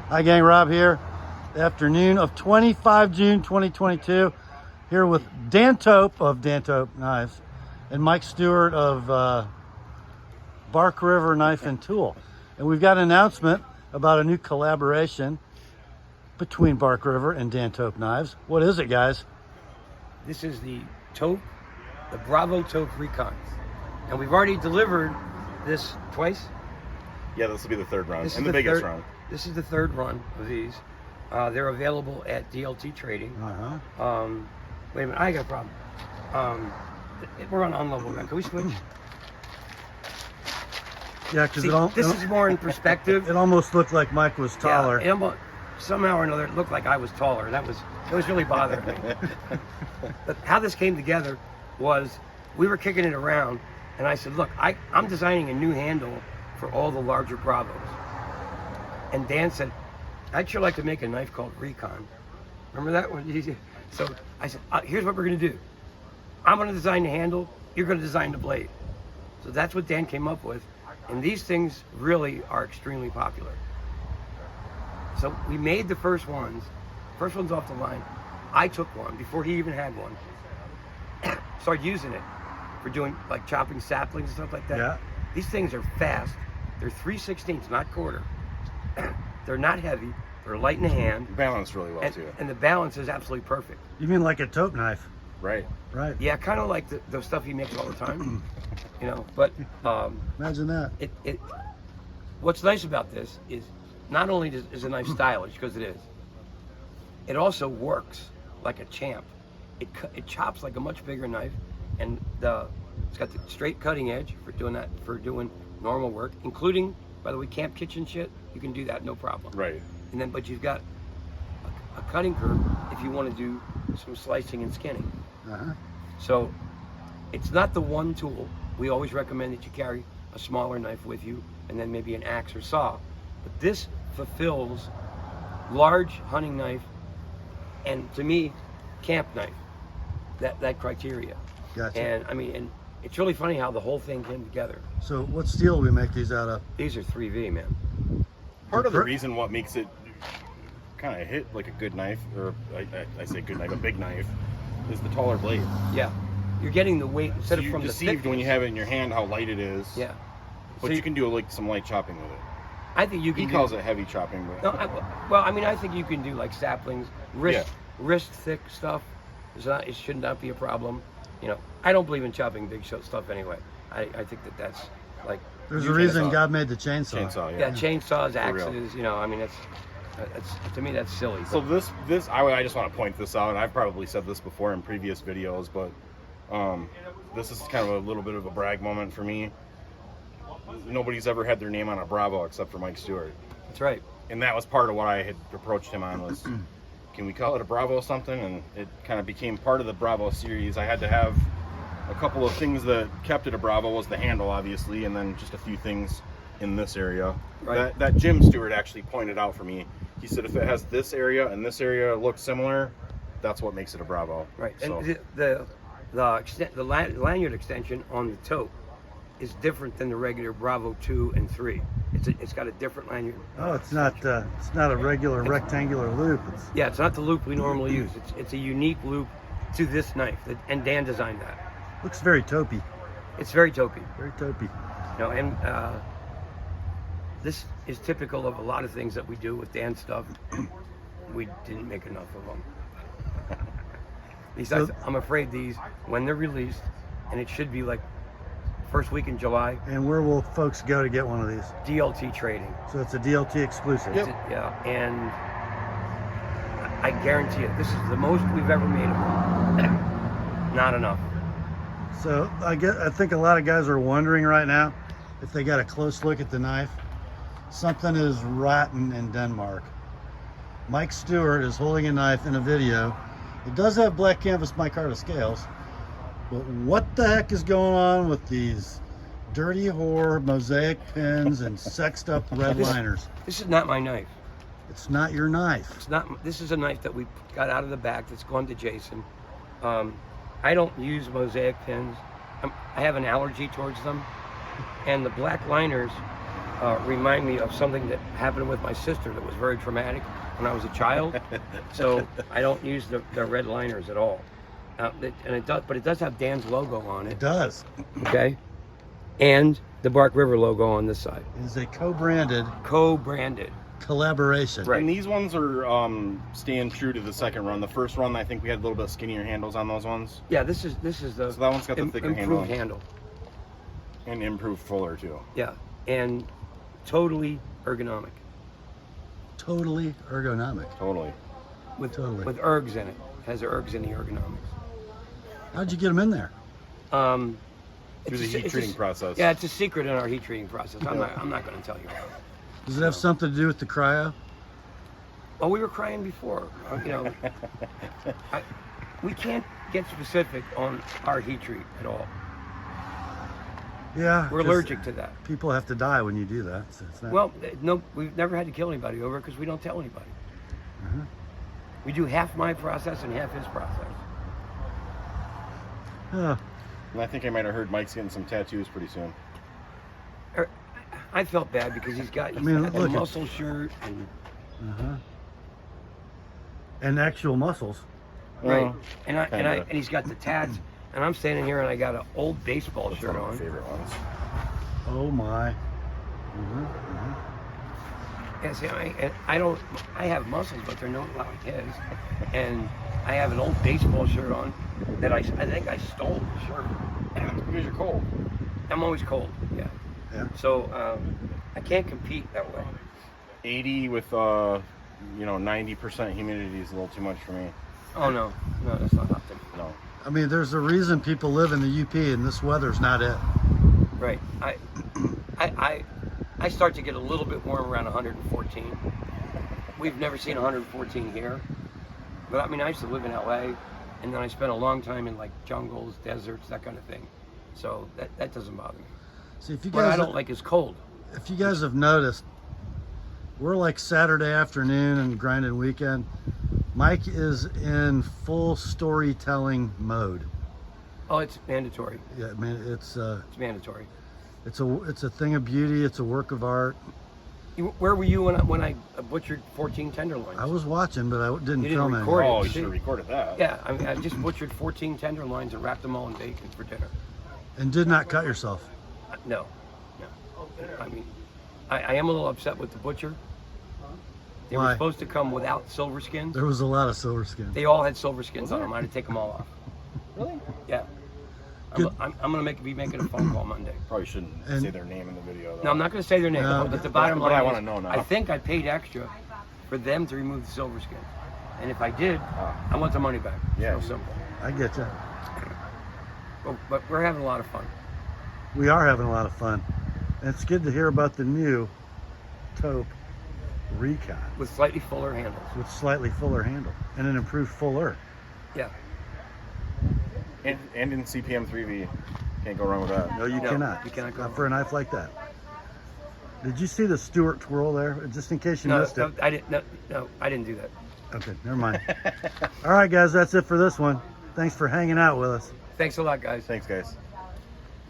Hi gang, Rob here. The afternoon of 25 June 2022. Here with Dan Tope of Dan Tope Knives and Mike Stewart of Bark River Knife and Tool. And we've got an announcement about a new collaboration between Bark River and Dan Tope Knives. What is it, guys? This is the Tope, the Bravo Tope Recon. And we've already delivered this twice. Yeah, this will be the third run and the biggest run. This is the third run of these. They're available at DLT Trading. Wait a minute, I got a problem. We're on unlevel gun. Can we switch? Yeah, because this is more in perspective. It almost looked like Mike was taller. Yeah, somehow or another, it looked like I was taller. It was really bothering me. But how this came together was we were kicking it around, and I said, look, I'm designing a new handle for all the larger Bravos. And Dan said, I'd sure like to make a knife called Recon. Remember that one? So I said, here's what we're going to do. I'm going to design the handle. You're going to design the blade. So that's what Dan came up with. And these things really are extremely popular. So we made the first ones. First one's off the line. I took one before he even had one. Started using it for doing like chopping saplings and stuff like that. Yeah. These things are fast. They're 3/16, not quarter. They're not heavy. They're light in the hand. Balanced really well too. And the balance is absolutely perfect. You mean like a Tope knife? Right. Right. Yeah, kind of like the stuff he makes all the time. But imagine that. What's nice about this is not only is the knife stylish, because it is, it also works like a champ. It chops like a much bigger knife, and it's got the straight cutting edge for doing normal work, including, by the way, camp kitchen shit. You can do that, no problem. Right. And then, but you've got a cutting curve if you want to do some slicing and skinning. So it's not the one tool. We always recommend that you carry a smaller knife with you, and then maybe an axe or saw. But this fulfills large hunting knife, and to me, camp knife. That criteria. Gotcha. And it's really funny how the whole thing came together. So what steel do we make these out of? These are 3V, man. Part of the reason what makes it kind of hit like a good knife, or I say good knife, a big knife, is the taller blade. Yeah. You're getting the weight instead of from the thickness. You're deceived when you have it in your hand how light it is. Yeah. But So you can do like some light chopping with it. I think you can. He calls it heavy chopping. But I think you can do like saplings, wrist thick stuff. It should not be a problem. I don't believe in chopping big stuff anyway. I think that's like. There's a reason God made the chainsaw. Yeah. Chainsaws, axes. That's to me that's silly. So this I just want to point this out. I've probably said this before in previous videos, but this is kind of a little bit of a brag moment for me. Nobody's ever had their name on a Bravo except for Mike Stewart. That's right. And that was part of what I had approached him on was, can we call it a Bravo something? And it kind of became part of the Bravo series. I had to have a couple of things that kept it a Bravo. Was the handle, obviously, and then just a few things in this area. Right. That Jim Stewart actually pointed out for me. He said if it has this area and this area look similar, that's what makes it a Bravo. Right. So. And the lanyard extension on the Tope is different than the regular Bravo 2 and 3. It's got a different lanyard. Oh, it's not a regular rectangular loop. It's not the loop we normally use. It's a unique loop to this knife, and Dan designed that. Looks very Topey. It's very Topey. Very Topey. And this is typical of a lot of things that we do with Dan's stuff. We didn't make enough of them. Besides, I'm afraid these, when they're released, and it should be like first week in July. And where will folks go to get one of these? DLT Trading. So it's a DLT exclusive. Yep. And I guarantee it, this is the most we've ever made of them. Not enough. So I think a lot of guys are wondering right now if they got a close look at the knife. Something is rotten in Denmark. Mike Stewart is holding a knife in a video. It does have black canvas micarta scales, but what the heck is going on with these dirty whore mosaic pins and sexed up red liners? This is not my knife. It's not your knife. It's not. This is a knife that we got out of the back that's gone to Jason. I don't use mosaic pins. I have an allergy towards them, and the black liners remind me of something that happened with my sister that was very traumatic when I was a child. So I don't use the red liners at all. But it does have Dan's logo on It it. does. Okay, and the Bark River logo on this side. It is a co-branded Co-branded. collaboration. Right. And these ones are staying true to the second run. The first run, I think we had a little bit skinnier handles on those ones. Yeah, this is the So that one's got the thicker improved handle. handle. And improved fuller too. Yeah, and totally ergonomic Totally ergonomic. Totally. with Totally. with ergs in it. Has ergs in the ergonomics. How'd you get them in there? Through It's the a- heat it's a- treating process. Yeah, it's a secret in our heat treating process. I'm not going to tell you. Does it have something to do with the cryo? Oh, we were crying before. We can't get specific on our heat treat at all. Yeah. We're 'cause allergic to that. People have to die when you do that. So it's not, Well, no, we've never had to kill anybody over it because we don't tell anybody. Uh-huh. We do half my process and half his process. Oh, And I think I might have heard Mike's getting some tattoos pretty soon. I felt bad because he's got I mean, the look at- muscle shirt and uh-huh. And actual muscles. right, Well, and he's got the tats, and I'm standing here and I got an old baseball that's shirt one of my on. favorite ones. Oh my. Mhm, mhm. And see, I have muscles, but they're not like his. And I have an old baseball shirt on that I think I stole the shirt. Because you're cold. I'm always cold, yeah. Yeah. So I can't compete that way. 80 with 90% humidity is a little too much for me. Oh no, that's not up to me. No. I mean, there's a reason people live in the UP, and this weather's not it. Right. I start to get a little bit warm around 114. We've never seen 114 here. But I mean, I used to live in LA, and then I spent a long time in like jungles, deserts, that kind of thing. So that doesn't bother me. See, if you What I guys, don't like is cold. if you guys have noticed, we're like Saturday afternoon and grinding weekend. Mike is in full storytelling mode. Oh, it's mandatory. Yeah, I mean, it's Mandatory. it's a thing of beauty. It's a work of art. Where were you when I butchered 14 tenderloins? I was watching, but I didn't You didn't film record it. it. Oh, you see? should have recorded that. Yeah, I mean, I just butchered 14 tenderloins and wrapped them all in bacon for dinner. And did not cut yourself. No. I mean, I am a little upset with the butcher. They were Why? supposed to come without silver skins. There was a lot of silver skin. They all had silver skins on them. I had to take them all off. Really? Yeah. Good. I'm going to be making a phone call Monday. Probably shouldn't And- say their name in the video, though. No, I'm not going to say their name. No. But the bottom But line I is, wanna know now. I think I paid extra for them to remove the silver skins. And if I did, I want the money back. It's Yeah. real simple. I get you. But we're having a lot of fun. We are having a lot of fun. And it's good to hear about the new Tope Recon With slightly fuller handles. with slightly fuller handle and an improved fuller. Yeah. And in CPM 3V. Can't go wrong with that. No, you No, cannot. you cannot go Not wrong. for a knife like that. Did you see the Stewart twirl there? Just in case you No, missed it. I didn't. No, I didn't do that. Okay, never mind. All right, guys, that's it for this one. Thanks for hanging out with us. Thanks a lot, guys. Thanks, guys.